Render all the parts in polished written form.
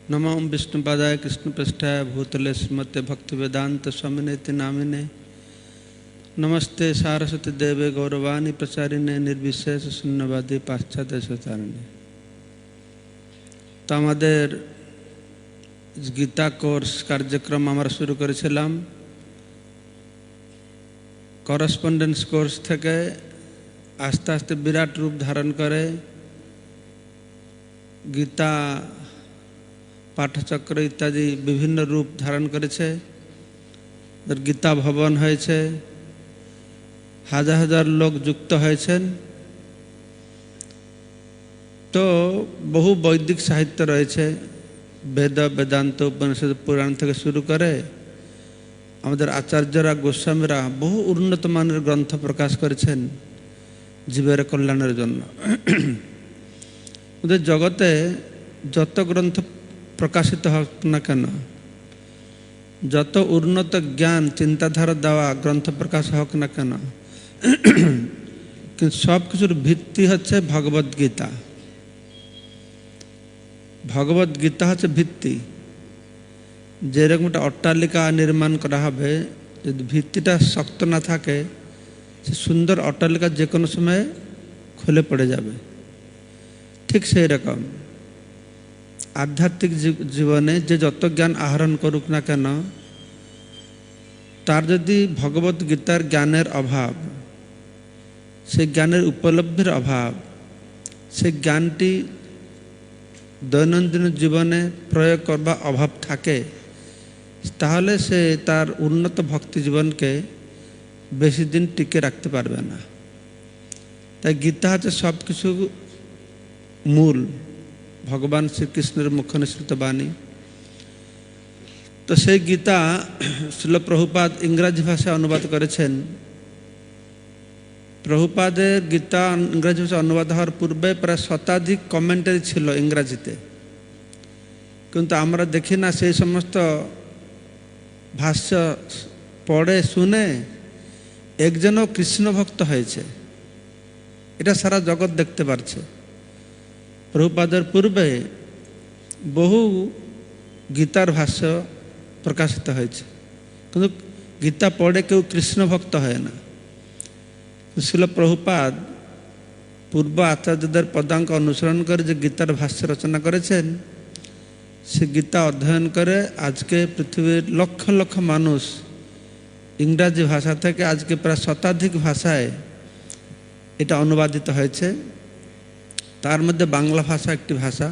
नमो विष्णुपादाय कृष्णपृष्ठाय भूतले श्रीमते भक्तिवेदांत स्वामिने नामिने नमस्ते सारस्वती देवे गौरवाणी प्रचारिणे निर्विशेष शून्यवादी पाश्चात्य सचारिणे। तो हमारे गीता कोर्स कार्यक्रम আমরা শুরু করেছিলাম। করসপন্ডেন্স কোর্স থেকে আস্তে আস্তে বিরাট রূপ ধারণ করে গীতা পাঠচক্র ইত্যাদি বিভিন্ন রূপ ধারণ করেছে। গীতা ভবন হয়েছে, হাজার হাজার লোক যুক্ত হয়েছেন। তো বহু বৈদিক সাহিত্য রয়েছে, বেদ বেদান্ত উপনিষদ পুরাণ থেকে শুরু করে আমাদের আচার্যরা গোস্বামীরা বহু উন্নত মানের গ্রন্থ প্রকাশ করেছেন জীবের কল্যাণের জন্য। ওদের জগতে যত গ্রন্থ প্রকাশিত হোক না কেন, যত উন্নত জ্ঞান চিন্তাধারা দেওয়া গ্রন্থ প্রকাশ হোক না কেন, কিন্তু সব কিছুর ভিত্তি হচ্ছে ভগবদ্গীতা। ভগবদ্গীতা হচ্ছে ভিত্তি। যেরকম একটা অট্টালিকা নির্মাণ করা হবে, যদি ভিত্তিটা শক্ত না থাকে সে সুন্দর অট্টালিকা যে কোনো সময় খুলে পড়ে যাবে। ঠিক সেই রকম আধ্যাত্মিক জীবনে যে যত জ্ঞান আহরণ করুক না কেন, তার যদি ভগবদ্গীতার জ্ঞানের অভাব, সেই জ্ঞানের উপলব্ধির অভাব, সেই জ্ঞানটি দৈনন্দিন জীবনে প্রয়োগ করবার অভাব থাকে, তাহলে সে তার উন্নত ভক্তি জীবনকে বেশি দিন টিকে রাখতে পারবে না। তাই গীতা হচ্ছে সব কিছু মূল, ভগবান শ্রীকৃষ্ণের মুখ নিঃসৃত বাণী। তো সেই গীতা শিল প্রভুপাদ ইংরাজি ভাষায় অনুবাদ করেছেন। প্রভুপাদের গীতা ইংরাজি ভাষায় অনুবাদ হওয়ার পূর্বে প্রায় শতাধিক কমেন্টারি ছিল ইংরাজিতে, কিন্তু আমরা দেখি না সেই সমস্ত ভাষ্য পড়ে শুনে একজনও কৃষ্ণ ভক্ত হয়েছে। এটা সারা জগৎ দেখতে পারছে। প্রভুপাদের পূর্বে বহু গীতার ভাষ্য প্রকাশিত হয়েছে, কিন্তু গীতা পড়ে কেউ কৃষ্ণ ভক্ত হয় না। শিল প্রভুপাদ পূর্ব আচার্যদের পদাঙ্ক অনুসরণ করে যে গীতার ভাষ্য রচনা করেছেন, সে গীতা অধ্যয়ন করে আজকে পৃথিবীর লক্ষ লক্ষ মানুষ ইংরাজি ভাষা থেকে আজকে প্রায় শতাধিক ভাষায় এটা অনুবাদিত হয়েছে। তার মধ্যে বাংলা ভাষা একটি ভাষা।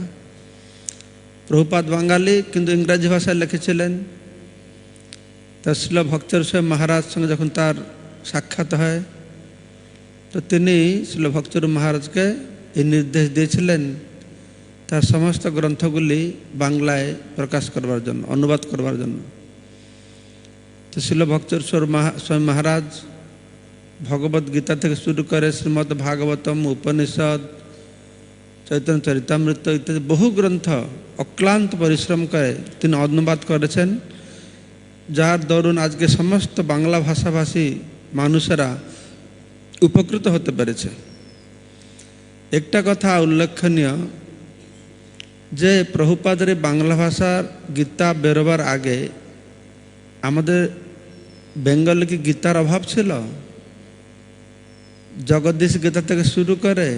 প্রভুপাদ বাঙালি, কিন্তু ইংরাজি ভাষায় লিখেছিলেন। তার শিল ভক্তেশ্বর মহারাজ সঙ্গে যখন তার সাক্ষাৎ হয়, তো তিনি শিল ভক্তেশ্বর মহারাজকে এই নির্দেশ দিয়েছিলেন তার সমস্ত গ্রন্থগুলি বাংলায় প্রকাশ করবার জন্য, অনুবাদ করবার জন্য। তো শিল ভক্তেশ্বর স্বামী মহারাজ ভগবদ্গীতা থেকে শুরু করে শ্রীমদ্ ভাগবতম, উপনিষদ, চৈতন্য চরিতামৃত ইত্যাদি বহু গ্রন্থ অক্লান্ত পরিশ্রম করে তিনি অনুবাদ করেছেন, যার দরুন আজকে সমস্ত বাংলা ভাষাভাষী মানুষেরা উপকৃত হতে পেরেছে। একটা কথা উল্লেখনীয় যে প্রভুপাদের বাংলা ভাষার গীতা বেরোবার আগে আমাদের বেঙ্গলে কি গীতার অভাব ছিল? জগদীশ গীতা থেকে শুরু করে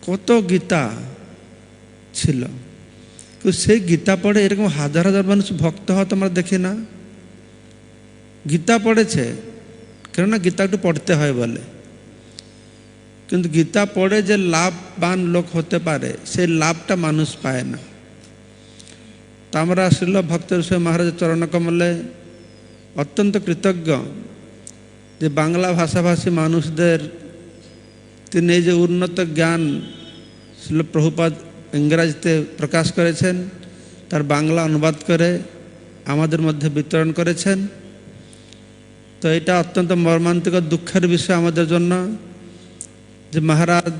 কত গীতা ছিল, কিন্তু সেই গীতা পড়ে এরকম হাজার হাজার মানুষ ভক্ত হতে আমরা দেখি না। গীতা পড়েছে কেননা গীতা একটু পড়তে হয় বলে, কিন্তু গীতা পড়ে যে লাভবান লোক হতে পারে সেই লাভটা মানুষ পায় না। তা আমরা শিল ভক্তেশ্বর মহারাজের চরণকমলে অত্যন্ত কৃতজ্ঞ যে বাংলা ভাষাভাষী মানুষদের তিনি এই যে উন্নত জ্ঞান শিল প্রভুপাদ ইংরাজিতে প্রকাশ করেছেন, তার বাংলা অনুবাদ করে আমাদের মধ্যে বিতরণ করেছেন। তো এটা অত্যন্ত মর্মান্তিক দুঃখের বিষয় আমাদের জন্য যে মহারাজ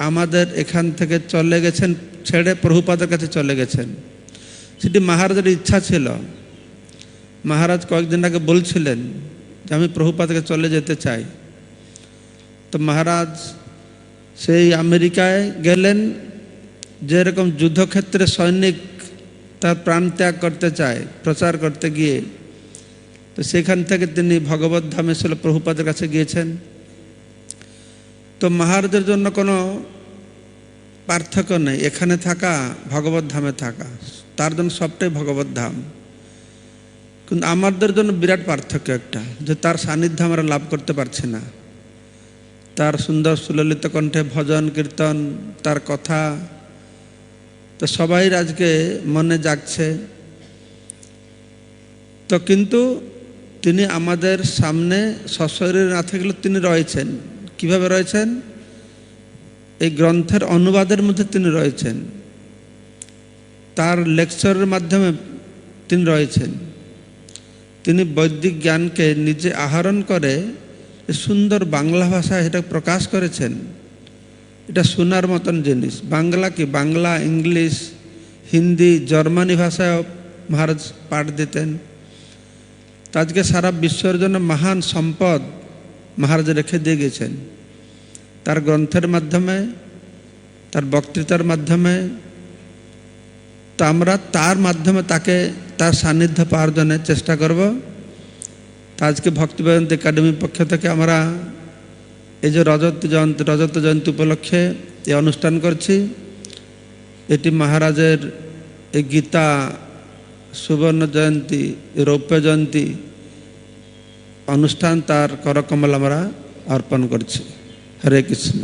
আমাদের এখান থেকে চলে গেছেন, ছেড়ে প্রভুপাদের কাছে চলে গেছেন। সেটি মহারাজের ইচ্ছা ছিল। মহারাজ কয়েকদিন আগে বলছিলেন যে আমি প্রভুপাদকে চলে যেতে চাই। তো মহারাজ সেই আমেরিকায় গেলেন, যেরকম যুদ্ধক্ষেত্রে সৈনিক তার প্রাণ ত্যাগ করতে চায় প্রচার করতে গিয়ে, তো সেখান থেকে তিনি ভগবত ধামে শিল প্রভুপাদের কাছে গিয়েছেন। তো মহারাজের জন্য কোনো পার্থক্য নেই, এখানে থাকা ভগবত ধামে থাকা, তার জন্য সবটাই ভগবত ধাম। কিন্তু আমাদের জন্য বিরাট পার্থক্য একটা, যে তার সান্নিধ্য আমরা লাভ করতে পারছি না। তার সুন্দর সুললিত কণ্ঠে ভজন কীর্তন, তার কথা, তো সবাই আজকে মনে জাগছে। তো কিন্তু তিনি আমাদের সামনে সশরীরে না থাকলেও তিনি রয়েছেন। কিভাবে রয়েছেন? এই গ্রন্থের অনুবাদের মধ্যে তিনি রয়েছেন, তার লেকচারের মাধ্যমে তিনি রয়েছেন। তিনি বৈদিক জ্ঞানকে নিজে আহরণ করে সুন্দর বাংলা ভাষায় এটা প্রকাশ করেছেন। এটা শোনার মতন জিনিস। বাংলা কি, বাংলা, ইংলিশ, হিন্দি, জার্মানি ভাষায় মহারাজ পাঠ দিতেন। তো আজকে সারা বিশ্বের জন্য মহান সম্পদ মহারাজ রেখে দিয়ে গেছেন, তার গ্রন্থের মাধ্যমে, তার বক্তৃতার মাধ্যমে। তো আমরা তার মাধ্যমে তাকে, তার সান্নিধ্য পাওয়ার জন্য চেষ্টা করব। তো আজকে ভক্তিবেদান্ত একাডেমির পক্ষ থেকে আমরা এই যে রজত জয়ন্তী উপলক্ষে এই অনুষ্ঠান করছি। এটি মহারাজের এই গীতা সুবর্ণ জয়ন্তী, রৌপ্য জয়ন্তী অনুষ্ঠান, তার করকমল আমরা অর্পণ করছি। হরে কৃষ্ণ।